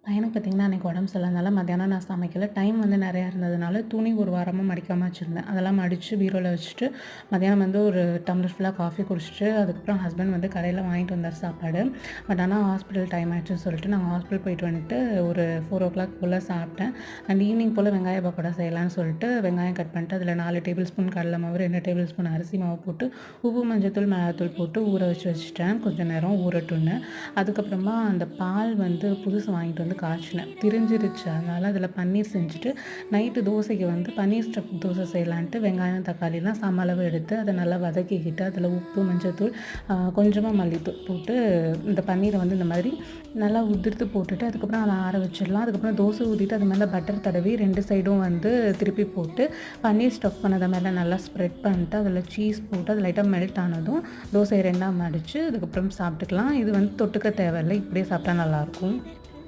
பையனுக்கு பார்த்தீங்கன்னா, அன்னைக்கு உடம்பு சரியில்லாதனால மத்தியானம் நான் சமைக்கல. டைம் வந்து நெறையா இருந்ததுனால, துணி ஒரு வாரமா மடிக்காம வச்சிருந்தேன். அதெல்லாம் மடிச்சு பீரோல வச்சுட்டு, மத்தியானம் வந்து ஒரு டம்ளர் ஃபுல்லா காஃபி குடிச்சிட்டு, அதுக்கப்புறம் ஹஸ்பண்ட் வந்து கடையில வாங்கிட்டு வந்தார் சாப்பாடு. பட் ஆனா ஹாஸ்பிட்டல் டைம் ஆயிடுச்சுன்னு சொல்லிட்டு, நாங்க ஹாஸ்பிட்டல் போயிட்டு வந்துட்டு ஒரு 4:00 போல சாப்பிட்டேன். அண்ட் ஈவினிங் போல வெங்காய பக்கோடா செய்யலான்னு சொல்லிட்டு, வெங்காயம் கட் பண்ணிட்டு, அதில 4 டேபிள் ஸ்பூன் கடல மாவு, 2 டேபிள் ஸ்பூன் அரிசி மாவு போட்டு, உப்பு, மஞ்சள்தூள், மிளகாத்தூள் போட்டு ஊற வச்சுட்டேன். கொஞ்சம் நேரம் ஊறட்டும்னு. அதுக்கப்புறமா அந்த பால் வந்து புதுசு வாங்கிட்டு வந்து காய்ச்சினேன். திரிஞ்சிருச்சு. அதனால அதில பன்னீர் செஞ்சுட்டு, நைட்டு தோசைக்கு வந்து பன்னீர் ஸ்டஃப் தோசை செய்யலான்ட்டு வெங்காயம், தக்காளிலாம் சம அளவு எடுத்து அத நல்லா வதக்கிக்கிட்டு, அதில உப்பு, மஞ்சள்தூள், கொஞ்சமா மல்லித்தூள் போட்டு இந்த பன்னீரை வந்து இந்த மாதிரி நல்லா உதிர்த்து போட்டுட்டு, அதுக்கப்புறம் அத ஆற வச்சிடலாம். அதுக்கப்புறம் தோசை ஊத்திட்டு அது மேல பட்டர் தடவி 2 சைடும் வந்து திருப்பி போட்டு, பன்னீர் ஸ்டஃப் பண்ணத மேல நல்லா ஸ்ப்ரெட் பண்ணிட்டு, அதில சீஸ் போட்டு அது லைட்டா மெல்ட் ஆனதும் தோசைய 2ஆ மடிச்சு, அதுக்கப்புறம் சாப்பிட்டுக்கலாம். இது வந்து தொட்டுக்க தேவையில்ல. இப்படியே சாப்பிட்டா நல்லாயிருக்கும்.